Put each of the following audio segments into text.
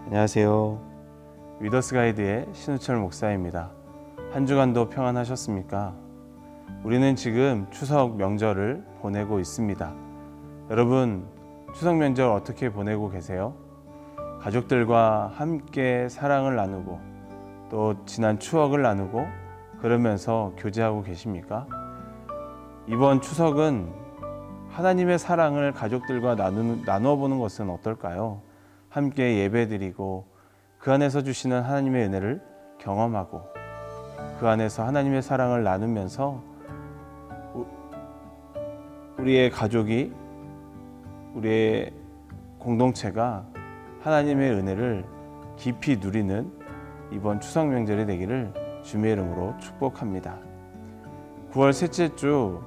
안녕하세요. 위더스 가이드의 신우철 목사입니다. 한 주간도 평안하셨습니까? 우리는 지금 추석 명절을 보내고 있습니다. 여러분, 추석 명절 어떻게 보내고 계세요? 가족들과 함께 사랑을 나누고 또 지난 추억을 나누고 그러면서 교제하고 계십니까? 이번 추석은 하나님의 사랑을 가족들과 나누어 보는 것은 어떨까요? 함께 예배드리고 그 안에서 주시는 하나님의 은혜를 경험하고 그 안에서 하나님의 사랑을 나누면서 우리의 가족이, 우리의 공동체가 하나님의 은혜를 깊이 누리는 이번 추석 명절이 되기를 주님의 이름으로 축복합니다. 9월 셋째 주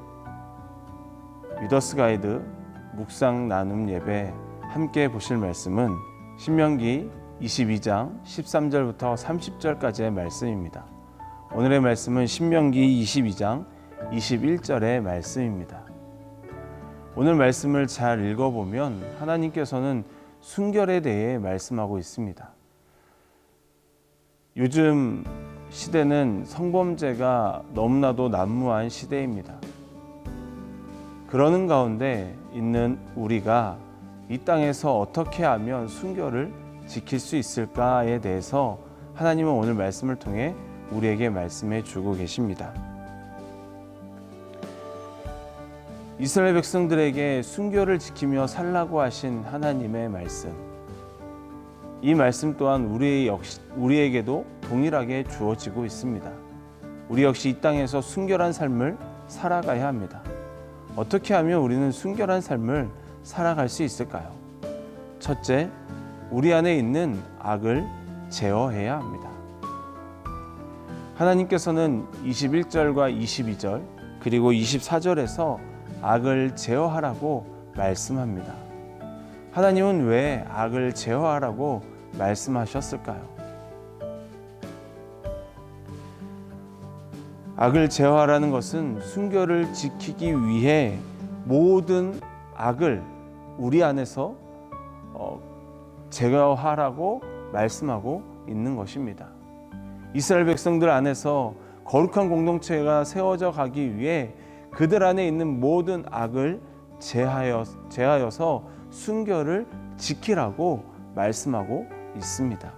위더스 가이드 묵상 나눔 예배 함께 보실 말씀은 신명기 22장 13절부터 30절까지의 말씀입니다. 오늘의 말씀은 신명기 22장 21절의 말씀입니다. 오늘 말씀을 잘 읽어보면 하나님께서는 순결에 대해 말씀하고 있습니다. 요즘 시대는 성범죄가 너무나도 난무한 시대입니다. 그러는 가운데 있는 우리가 이 땅에서 어떻게 하면 순결을 지킬 수 있을까에 대해서 하나님은 오늘 말씀을 통해 우리에게 말씀해 주고 계십니다. 이스라엘 백성들에게 순결을 지키며 살라고 하신 하나님의 말씀, 이 말씀 또한 우리에게도 동일하게 주어지고 있습니다. 우리 역시 이 땅에서 순결한 삶을 살아가야 합니다. 어떻게 하면 우리는 순결한 삶을 살아갈 수 있을까요? 첫째, 우리 안에 있는 악을 제어해야 합니다. 하나님께서는 21절과 22절 그리고 24절에서 악을 제어하라고 말씀합니다. 하나님은 왜 악을 제어하라고 말씀하셨을까요? 악을 제어하라는 것은 순결을 지키기 위해 모든 악을 우리 안에서 제거하라고 말씀하고 있는 것입니다. 이스라엘 백성들 안에서 거룩한 공동체가 세워져 가기 위해 그들 안에 있는 모든 악을 제하여서 순결을 지키라고 말씀하고 있습니다.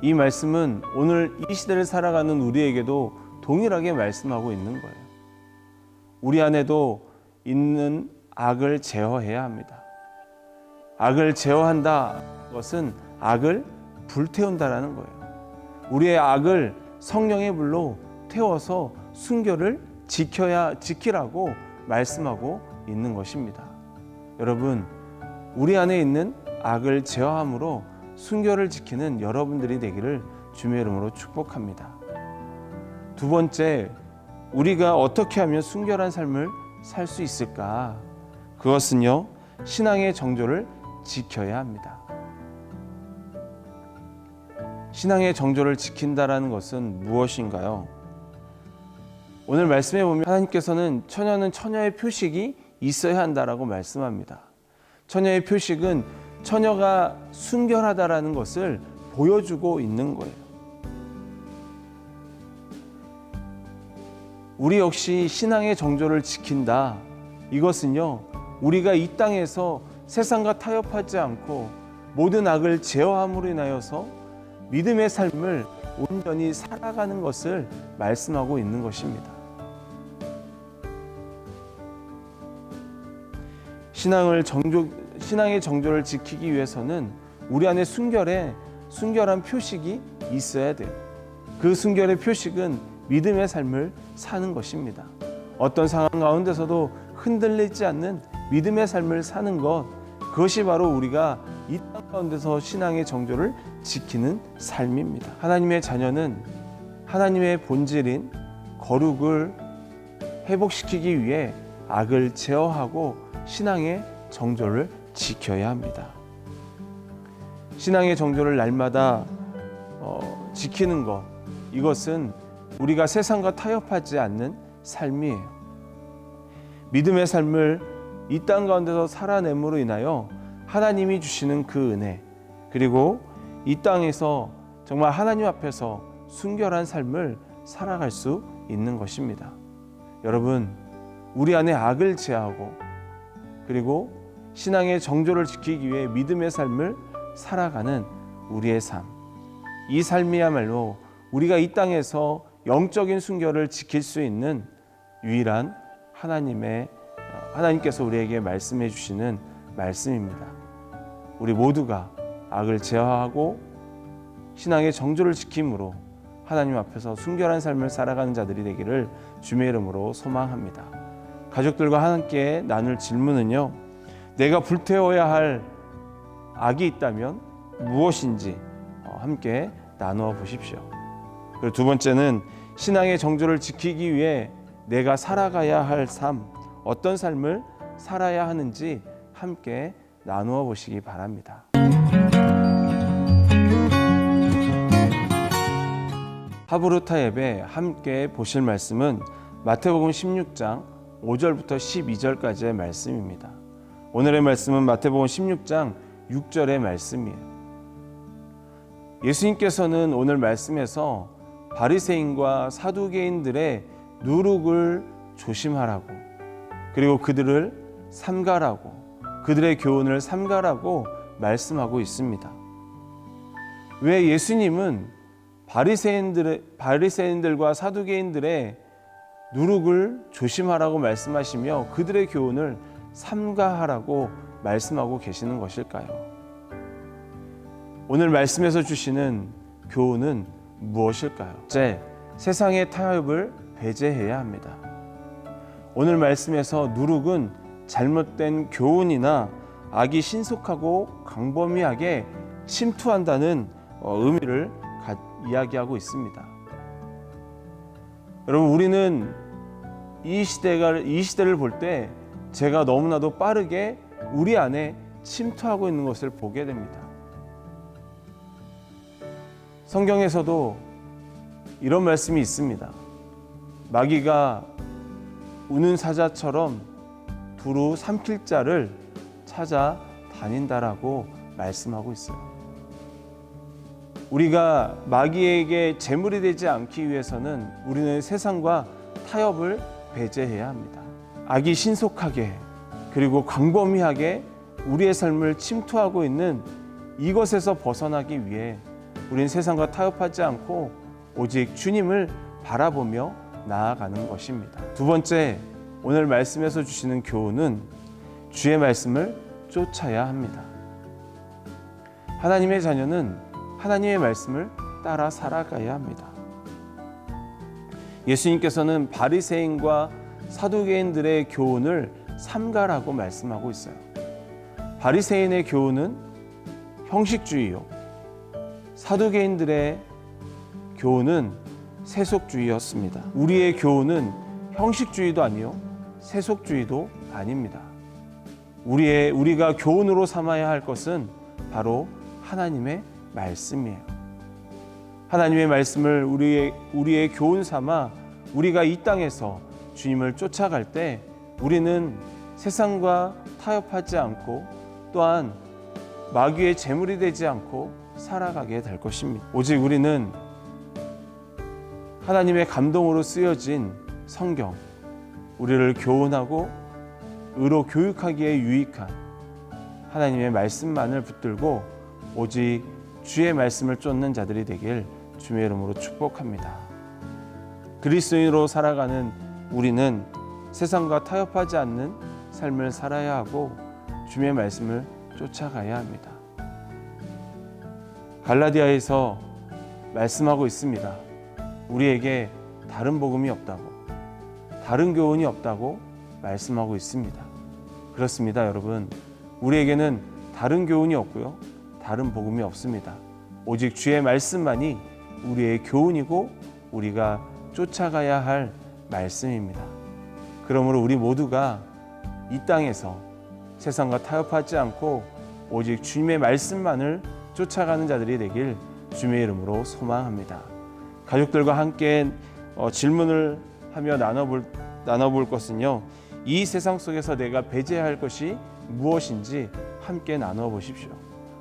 이 말씀은 오늘 이 시대를 살아가는 우리에게도 동일하게 말씀하고 있는 거예요. 우리 안에도 있는 악을 제어해야 합니다. 악을 제어한다 것은 악을 불태운다라는 거예요. 우리의 악을 성령의 불로 태워서 순결을 지키라고 말씀하고 있는 것입니다. 여러분, 우리 안에 있는 악을 제어함으로 순결을 지키는 여러분들이 되기를 주님의 이름으로 축복합니다. 두 번째, 우리가 어떻게 하면 순결한 삶을 살 수 있을까? 그것은요, 신앙의 정조를 지켜야 합니다. 신앙의 정조를 지킨다라는 것은 무엇인가요? 오늘 말씀해 보면 하나님께서는 처녀는 처녀의 표식이 있어야 한다라고 말씀합니다. 처녀의 표식은 처녀가 순결하다라는 것을 보여주고 있는 거예요. 우리 역시 신앙의 정조를 지킨다. 이것은요, 우리가 이 땅에서 세상과 타협하지 않고 모든 악을 제어함으로 인하여서 믿음의 삶을 온전히 살아가는 것을 말씀하고 있는 것입니다. 신앙의 정조를 지키기 위해서는 우리 안에 순결한 표식이 있어야 돼요. 그 순결의 표식은 믿음의 삶을 사는 것입니다. 어떤 상황 가운데서도 흔들리지 않는 믿음의 삶을 사는 것, 그것이 바로 우리가 이 땅 가운데서 신앙의 정조를 지키는 삶입니다. 하나님의 자녀는 하나님의 본질인 거룩을 회복시키기 위해 악을 제어하고 신앙의 정조를 지켜야 합니다. 신앙의 정조를 날마다 지키는 것, 이것은 우리가 세상과 타협하지 않는 삶이에요. 믿음의 삶을 이 땅 가운데서 살아냄으로 인하여 하나님이 주시는 그 은혜, 그리고 이 땅에서 정말 하나님 앞에서 순결한 삶을 살아갈 수 있는 것입니다. 여러분, 우리 안에 악을 제하고 그리고 신앙의 정조를 지키기 위해 믿음의 삶을 살아가는 우리의 삶, 이 삶이야말로 우리가 이 땅에서 영적인 순결을 지킬 수 있는 유일한 하나님께서 우리에게 말씀해 주시는 말씀입니다. 우리 모두가 악을 제어하고 신앙의 정조를 지킴으로 하나님 앞에서 순결한 삶을 살아가는 자들이 되기를 주님의 이름으로 소망합니다. 가족들과 함께 나눌 질문은요, 내가 불태워야 할 악이 있다면 무엇인지 함께 나누어 보십시오. 그리고 두 번째는 신앙의 정조를 지키기 위해 내가 살아가야 할 삶, 어떤 삶을 살아야 하는지 함께 나누어 보시기 바랍니다. 하브루타 예배 함께 보실 말씀은 마태복음 16장 5절부터 12절까지의 말씀입니다. 오늘의 말씀은 마태복음 16장 6절의 말씀이에요. 예수님께서는 오늘 말씀에서 바리새인과 사두개인들의 누룩을 조심하라고, 그리고 그들을 삼가라고, 그들의 교훈을 삼가라고 말씀하고 있습니다. 왜 예수님은 바리새인들과 사두개인들의 누룩을 조심하라고 말씀하시며 그들의 교훈을 삼가하라고 말씀하고 계시는 것일까요? 오늘 말씀에서 주시는 교훈은 무엇일까요? 첫째, 세상의 타협을 배제해야 합니다. 오늘 말씀에서 누룩은 잘못된 교훈이나 악이 신속하고 광범위하게 침투한다는 의미를 이야기하고 있습니다. 여러분, 우리는 이 시대를 볼 때 제가 너무나도 빠르게 우리 안에 침투하고 있는 것을 보게 됩니다. 성경에서도 이런 말씀이 있습니다. 마귀가 우는 사자처럼 두루 삼킬 자를 찾아다닌다라고 말씀하고 있어요. 우리가 마귀에게 제물이 되지 않기 위해서는 우리는 세상과 타협을 배제해야 합니다. 악이 신속하게 그리고 광범위하게 우리의 삶을 침투하고 있는 이것에서 벗어나기 위해 우리는 세상과 타협하지 않고 오직 주님을 바라보며 나아가는 것입니다. 두 번째, 오늘 말씀에서 주시는 교훈은 주의 말씀을 쫓아야 합니다. 하나님의 자녀는 하나님의 말씀을 따라 살아가야 합니다. 예수님께서는 바리새인과 사두개인들의 교훈을 삼가라고 말씀하고 있어요. 바리새인의 교훈은 형식주의요, 사두개인들의 교훈은 세속주의였습니다. 우리의 교훈은 형식주의도 아니요, 세속주의도 아닙니다. 우리가 교훈으로 삼아야 할 것은 바로 하나님의 말씀이에요. 하나님의 말씀을 우리의 교훈 삼아 우리가 이 땅에서 주님을 쫓아갈 때 우리는 세상과 타협하지 않고 또한 마귀의 제물이 되지 않고 살아가게 될 것입니다. 오직 우리는 하나님의 감동으로 쓰여진 성경, 우리를 교훈하고 의로 교육하기에 유익한 하나님의 말씀만을 붙들고 오직 주의 말씀을 쫓는 자들이 되길 주의 이름으로 축복합니다. 그리스도인으로 살아가는 우리는 세상과 타협하지 않는 삶을 살아야 하고 주의 말씀을 쫓아가야 합니다. 갈라디아에서 말씀하고 있습니다. 우리에게 다른 복음이 없다고, 다른 교훈이 없다고 말씀하고 있습니다. 그렇습니다, 여러분. 우리에게는 다른 교훈이 없고요, 다른 복음이 없습니다. 오직 주의 말씀만이 우리의 교훈이고 우리가 쫓아가야 할 말씀입니다. 그러므로 우리 모두가 이 땅에서 세상과 타협하지 않고 오직 주님의 말씀만을 쫓아가는 자들이 되길 주님의 이름으로 소망합니다. 가족들과 함께 질문을 하며 나눠볼 것은요, 이 세상 속에서 내가 배제할 것이 무엇인지 함께 나누어 보십시오.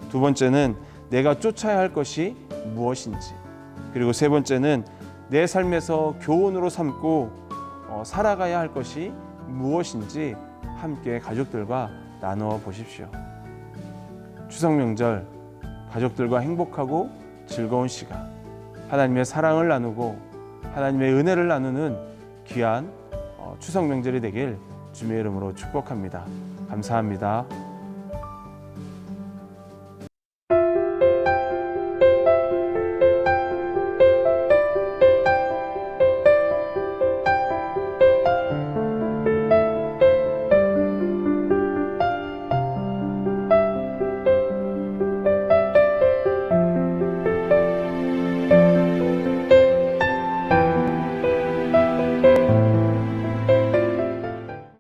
두 번째는 내가 쫓아야 할 것이 무엇인지, 그리고 세 번째는 내 삶에서 교훈으로 삼고 살아가야 할 것이 무엇인지 함께 가족들과 나누어 보십시오. 추석 명절 가족들과 행복하고 즐거운 시간, 하나님의 사랑을 나누고 하나님의 은혜를 나누는 귀한 추석 명절이 되길 주님의 이름으로 축복합니다. 감사합니다.